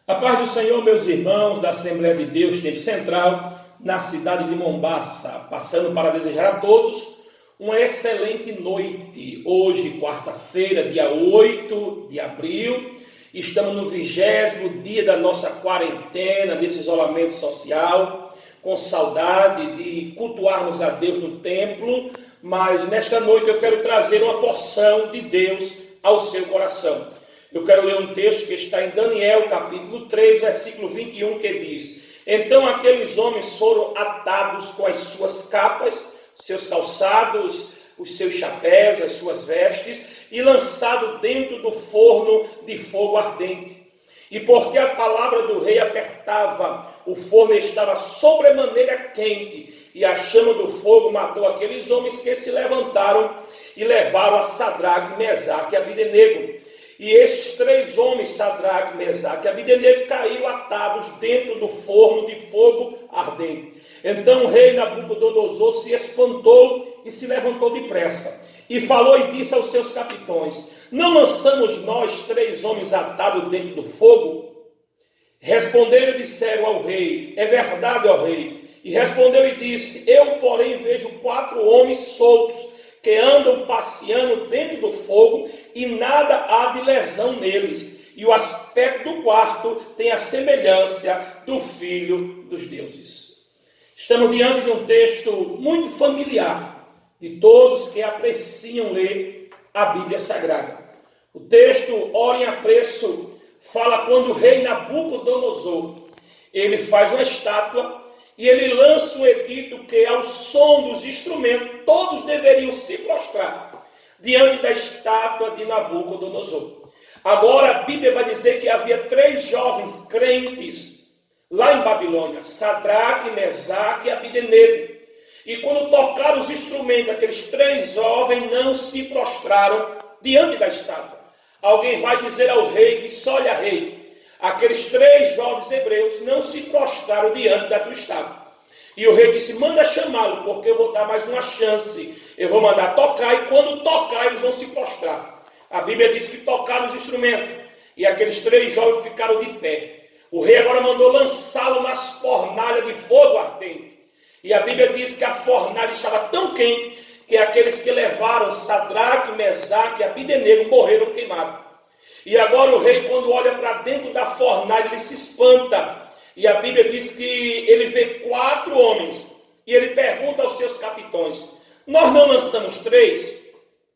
A paz do Senhor, meus irmãos da Assembleia de Deus, Tempo Central, na cidade de Mombaça, passando para desejar a todos uma excelente noite. Hoje, quarta-feira, dia 8 de abril, estamos no 20º dia da nossa quarentena, desse isolamento social, com saudade de cultuarmos a Deus no templo, mas nesta noite eu quero trazer uma porção de Deus ao seu coração. Eu quero ler um texto que está em Daniel, capítulo 3, versículo 21, que diz: Então aqueles homens foram atados com as suas capas, seus calçados, os seus chapéus, as suas vestes, e lançados dentro do forno de fogo ardente. E porque a palavra do rei apertava, o forno estava sobremaneira quente, e a chama do fogo matou aqueles homens que se levantaram e levaram a Sadraque, Mesaque e Abdenego. E estes três homens, Sadraque, Mesaque e Abdenego, caíram atados dentro do forno de fogo ardente. Então o rei Nabucodonosor se espantou e se levantou depressa. E falou e disse aos seus capitães: Não lançamos nós três homens atados dentro do fogo? Responderam e disseram ao rei: É verdade, ó rei. E respondeu e disse: Eu, porém, vejo 4 homens soltos, que andam passeando dentro do fogo, e nada há de lesão neles. E o aspecto do quarto tem a semelhança do Filho dos Deuses. Estamos diante de um texto muito familiar de todos que apreciam ler a Bíblia Sagrada. O texto, ora em apreço, fala quando o rei Nabucodonosor, ele faz uma estátua e ele lança um edito que, ao som dos instrumentos, todos deveriam se prostrar diante da estátua de Nabucodonosor. Agora a Bíblia vai dizer que havia 3 jovens crentes lá em Babilônia, Sadraque, Mesaque e Abdenego. E quando tocaram os instrumentos, aqueles 3 jovens não se prostraram diante da estátua. Alguém vai dizer ao rei, disse: Olha, rei, aqueles 3 jovens hebreus não se prostraram diante da tua estátua. E o rei disse: Manda chamá-lo, porque eu vou dar mais uma chance. Eu vou mandar tocar, e quando tocar, eles vão se prostrar. A Bíblia diz que tocaram os instrumentos, e aqueles 3 jovens ficaram de pé. O rei agora mandou lançá-lo nas fornalhas de fogo ardente. E a Bíblia diz que a fornalha estava tão quente que aqueles que levaram Sadraque, Mesaque e Abdenego morreram queimados. E agora o rei, quando olha para dentro da fornalha, ele se espanta. E a Bíblia diz que ele vê 4 homens. E ele pergunta aos seus capitães: Nós não lançamos 3?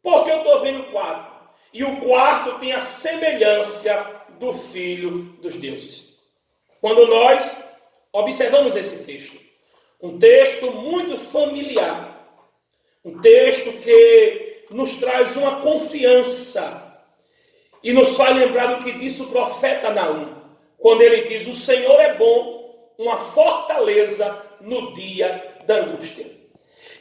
Porque eu estou vendo 4. E o quarto tem a semelhança do Filho dos Deuses. Quando nós observamos esse texto, um texto muito familiar, um texto que nos traz uma confiança e nos faz lembrar do que disse o profeta Naum, quando ele diz: O Senhor é bom, uma fortaleza no dia da angústia.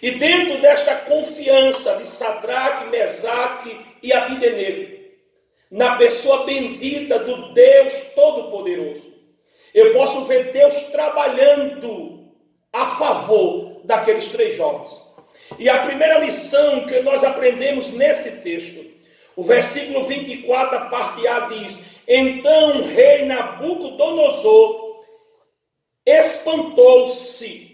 E dentro desta confiança de Sadraque, Mesaque e Abdenego, na pessoa bendita do Deus Todo-Poderoso, eu posso ver Deus trabalhando a favor daqueles 3 jovens. E a primeira lição que nós aprendemos nesse texto, o versículo 24, a parte A, diz: Então o rei Nabucodonosor espantou-se.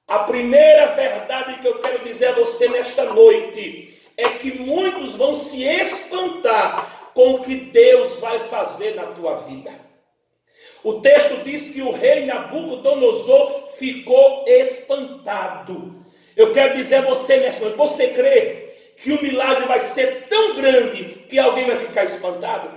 A primeira verdade que eu quero dizer a você nesta noite é que muitos vão se espantar com o que Deus vai fazer na tua vida. O texto diz que o rei Nabucodonosor ficou espantado. Eu quero dizer a você nesta noite: você crê que o milagre vai ser tão grande que alguém vai ficar espantado?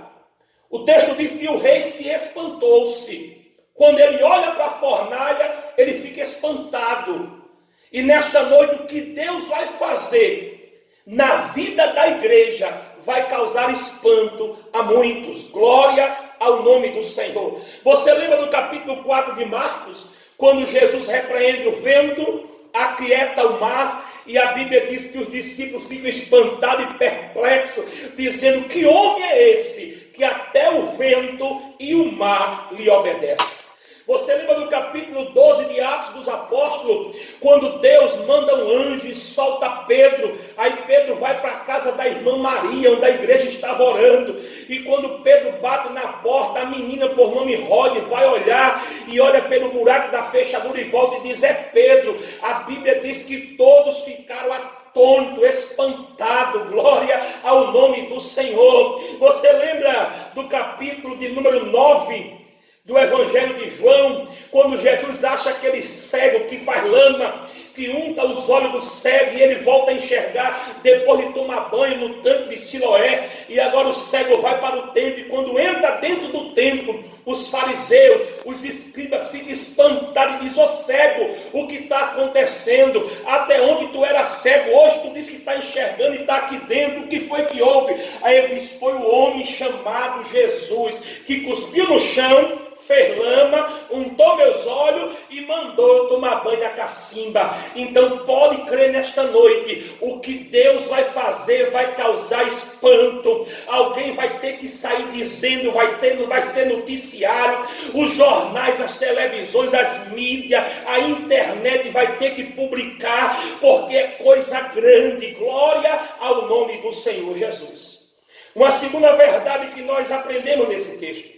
O texto diz que o rei se espantou-se. Quando ele olha para a fornalha, ele fica espantado. E nesta noite, o que Deus vai fazer na vida da igreja vai causar espanto a muitos. Glória ao nome do Senhor. Você lembra do capítulo 4 de Marcos, quando Jesus repreende o vento, aquieta o mar, e a Bíblia diz que os discípulos ficam espantados e perplexos, dizendo: Que homem é esse que até o vento e o mar lhe obedecem? Você lembra do capítulo 12 de Atos dos Apóstolos, quando Deus manda um anjo e solta Pedro, aí Pedro vai para a casa da irmã Maria, onde a igreja estava orando, e quando Pedro bate na porta, a menina por nome Rode vai olhar, e olha pelo buraco da fechadura e volta e diz, é Pedro. A Bíblia diz que todos ficaram atônito, espantado, glória ao nome do Senhor. Você lembra do capítulo de número 9 do Evangelho de João, quando Jesus acha aquele cego que faz lama, que unta os olhos do cego e ele volta a enxergar depois de tomar banho no tanque de Siloé, e agora o cego vai para o templo, e quando entra dentro do templo, os fariseus, os escribas ficam espantados e dizem, ô cego, o que está acontecendo? Até onde tu era cego? Hoje tu diz que está enxergando e está aqui dentro, o que foi que houve? Aí ele diz, foi o homem chamado Jesus, que cuspiu no chão, fez lama, untou meus olhos e mandou eu tomar banho na cacimba. Então pode crer nesta noite, o que Deus vai fazer vai causar espanto. Alguém vai ter que sair dizendo, vai ser noticiário, os jornais, as televisões, as mídias, a internet vai ter que publicar, porque é coisa grande. Glória ao nome do Senhor Jesus. Uma segunda verdade que nós aprendemos nesse texto.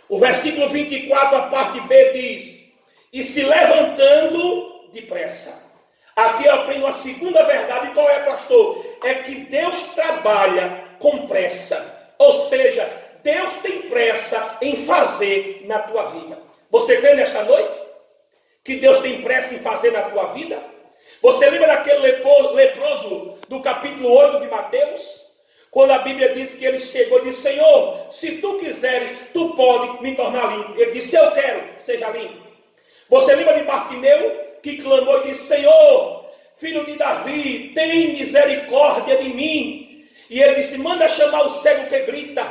O versículo 24, a parte B diz, e se levantando depressa. Aqui eu aprendo a segunda verdade. Qual é, pastor? É que Deus trabalha com pressa. Ou seja, Deus tem pressa em fazer na tua vida. Você crê nesta noite? Que Deus tem pressa em fazer na tua vida? Você lembra daquele leproso do capítulo 8 de Mateus? Quando a Bíblia diz que ele chegou e disse, Senhor, se tu quiseres, tu pode me tornar limpo. Ele disse, eu quero, seja limpo. Você lembra de Bartimeu, que clamou e disse, Senhor, filho de Davi, tem misericórdia de mim. E ele disse, manda chamar o cego que grita.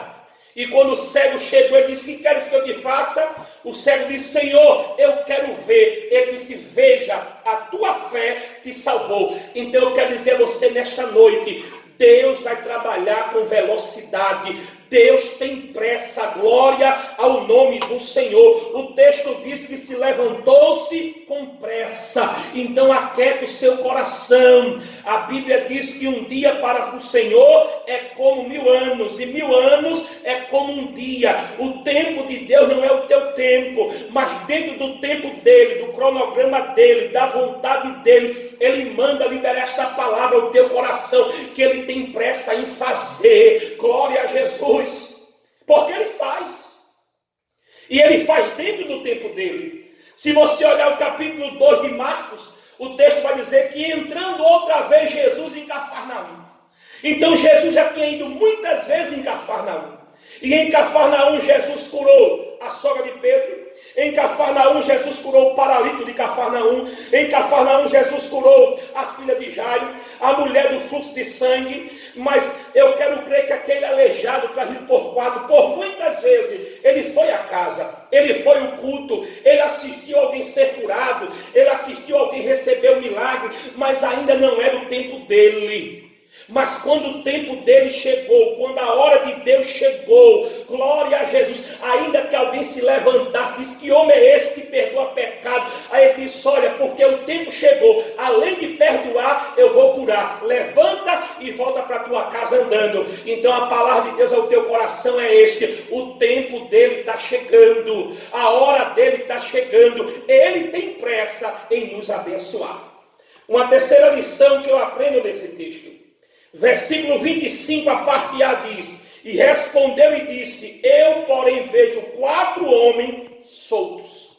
E quando o cego chegou, ele disse, que queres que eu te faça? O cego disse, Senhor, eu quero ver. Ele disse, veja, a tua fé te salvou. Então eu quero dizer a você nesta noite, Deus vai trabalhar com velocidade. Deus tem pressa. Glória ao nome do Senhor. O texto diz que se levantou-se com pressa. Então aquieta o seu coração. A Bíblia diz que um dia para o Senhor é como 1000 anos, e 1000 anos é como um dia. O tempo de Deus não é o teu tempo, mas dentro do tempo dele, do cronograma dele, da vontade dele, ele manda liberar esta palavra ao teu coração, que ele tem pressa em fazer. Glória a Jesus. Porque ele faz. E ele faz dentro do tempo dele. Se você olhar o capítulo 2 de Marcos, o texto vai dizer que entrando outra vez Jesus em Cafarnaum. Então Jesus já tinha ido muitas vezes em Cafarnaum. E em Cafarnaum Jesus curou a sogra de Pedro. Em Cafarnaum, Jesus curou o paralítico de Cafarnaum. Em Cafarnaum, Jesus curou a filha de Jairo, a mulher do fluxo de sangue. Mas eu quero crer que aquele aleijado trazido por quadro, por muitas vezes, ele foi à casa, ele foi ao culto, ele assistiu alguém ser curado, ele assistiu alguém receber o milagre, mas ainda não era o tempo dele. Mas quando o tempo dele chegou, quando a hora de Deus chegou, glória a Jesus, ainda que alguém se levantasse, disse, que homem é esse que perdoa pecado? Aí ele disse, olha, porque o tempo chegou, além de perdoar, eu vou curar. Levanta e volta para a tua casa andando. Então a palavra de Deus ao teu coração é este, o tempo dele está chegando, a hora dele está chegando, ele tem pressa em nos abençoar. Uma terceira lição que eu aprendo nesse texto. Versículo 25, a parte A diz, e respondeu e disse, eu porém vejo 4 homens soltos.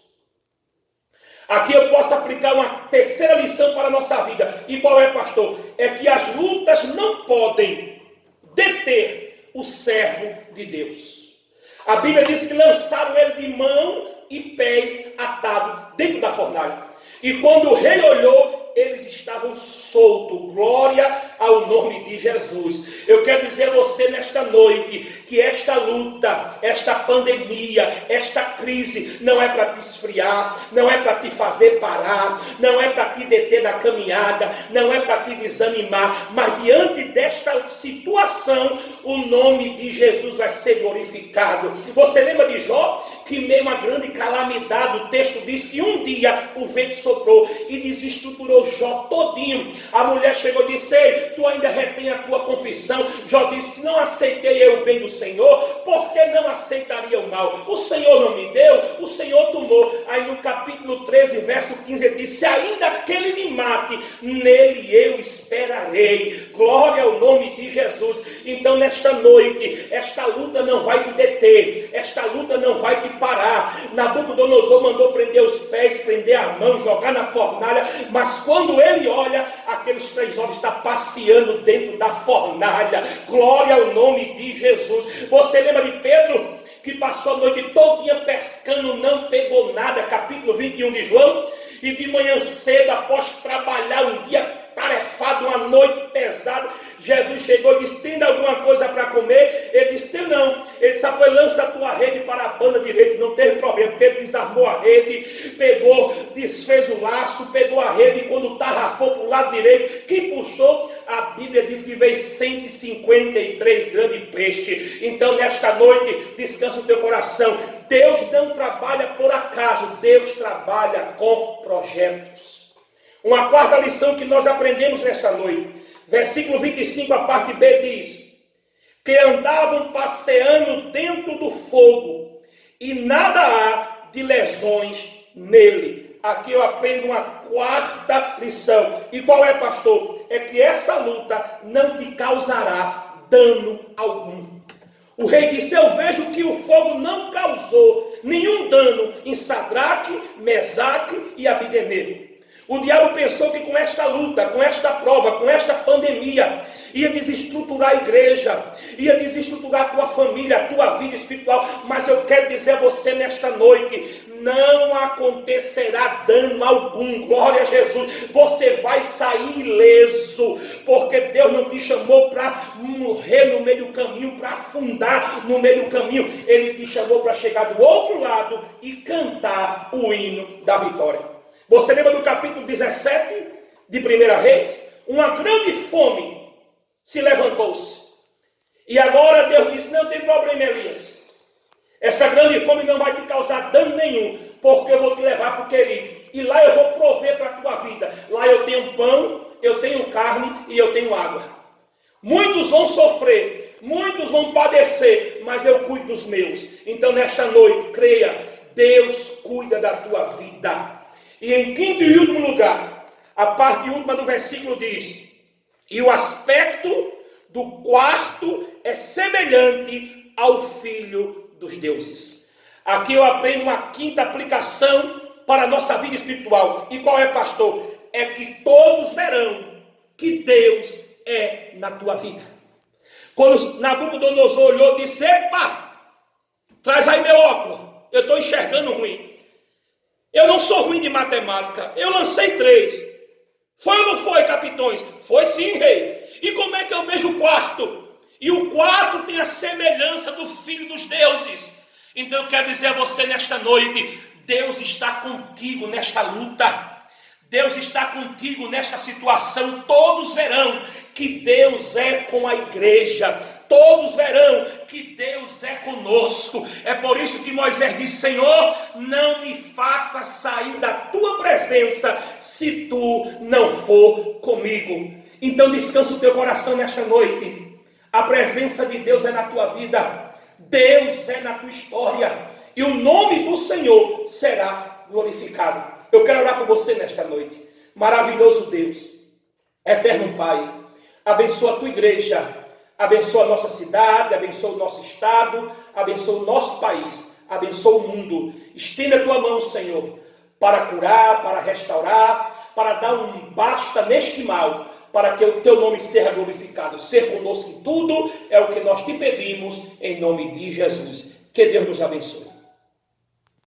Aqui eu posso aplicar uma terceira lição para a nossa vida. E qual é, pastor? É que as lutas não podem deter o servo de Deus. A Bíblia diz que lançaram ele de mão e pés atados dentro da fornalha. E quando o rei olhou, eles estavam soltos. Glória ao nome de Jesus. Eu quero dizer a você nesta noite que esta luta, esta pandemia, esta crise não é para te esfriar, não é para te fazer parar, não é para te deter da caminhada, não é para te desanimar, mas diante desta situação, o nome de Jesus vai ser glorificado. Você lembra de Jó? que mesmo a grande calamidade, o texto diz que um dia o vento soprou e desestruturou Jó todinho. A mulher chegou e disse: ei, tu ainda retém a tua confissão? Jó disse: não aceitei eu o bem do Senhor, por que não aceitaria o mal? O Senhor não me deu, o Senhor tomou. Aí no capítulo 13, verso 15, ele disse: ainda que ele me mate, nele eu esperarei. Glória ao nome de Jesus. Então nesta noite, esta luta não vai te deter, esta luta não vai te parar. Nabucodonosor mandou prender os pés, prender as mãos, jogar na fornalha, mas quando ele olha, aqueles 3 homens estão passeando dentro da fornalha. Glória ao nome de Jesus. Você lembra de Pedro, que passou a noite todinha pescando, não pegou nada, capítulo 21 de João, e de manhã cedo, após trabalhar um dia tarefado, uma noite pesada, Jesus chegou e disse: tem alguma coisa para comer? Ele disse: tem não. Ele disse: pois lança a tua rede para a banda direita. Não teve problema. Pedro desarmou a rede, pegou, desfez o laço, pegou a rede, e quando tarrafou para o lado direito, que puxou, a Bíblia diz que veio 153 grandes peixes. Então nesta noite, descansa o teu coração. Deus não trabalha por acaso, Deus trabalha com projetos. Uma quarta lição que nós aprendemos nesta noite, versículo 25, a parte B diz: que andavam passeando dentro do fogo, e nada há de lesões nele. Aqui eu aprendo uma quarta lição. E qual é, pastor? É que essa luta não te causará dano algum. O rei disse: eu vejo que o fogo não causou nenhum dano em Sadraque, Mesaque e Abdenego. O diabo pensou que com esta luta, com esta prova, com esta pandemia, ia desestruturar a igreja, ia desestruturar a tua família, a tua vida espiritual. Mas eu quero dizer a você nesta noite: não acontecerá dano algum. Glória a Jesus. Você vai sair ileso, porque Deus não te chamou para morrer no meio do caminho, para afundar no meio do caminho. Ele te chamou para chegar do outro lado e cantar o hino da vitória. Você lembra do capítulo 17 de 1 Reis? Uma grande fome se levantou-se. E agora Deus disse: não tem problema, Elias. Essa grande fome não vai te causar dano nenhum, porque eu vou te levar para o Querite. E lá eu vou prover para a tua vida. Lá eu tenho pão, eu tenho carne e eu tenho água. Muitos vão sofrer, muitos vão padecer, mas eu cuido dos meus. Então nesta noite, creia, Deus cuida da tua vida. E em quinto e último lugar, a parte última do versículo diz: e o aspecto do quarto é semelhante ao Filho dos deuses. Aqui eu aprendo uma quinta aplicação para a nossa vida espiritual. E qual é, pastor? É que todos verão que Deus é na tua vida. Quando Nabucodonosor olhou e disse: epa, traz aí meu óculos, eu estou enxergando ruim. Eu não sou ruim de matemática. Eu lancei 3. Foi ou não foi, capitões? Foi sim, rei. E como é que eu vejo o quarto? E o quarto tem a semelhança do Filho dos deuses. Então eu quero dizer a você nesta noite: Deus está contigo nesta luta. Deus está contigo nesta situação. Todos verão que Deus é com a igreja. Todos verão que Deus é conosco. É por isso que Moisés disse: Senhor, não me faça sair da tua presença se tu não for comigo. Então descansa o teu coração nesta noite. A presença de Deus é na tua vida. Deus é na tua história. E o nome do Senhor será glorificado. Eu quero orar por você nesta noite. Maravilhoso Deus, eterno Pai, abençoa a tua igreja, abençoa a nossa cidade, abençoa o nosso estado, abençoa o nosso país, abençoa o mundo. Estenda a tua mão, Senhor, para curar, para restaurar, para dar um basta neste mal, para que o teu nome seja glorificado. Ser conosco em tudo é o que nós te pedimos, em nome de Jesus. Que Deus nos abençoe.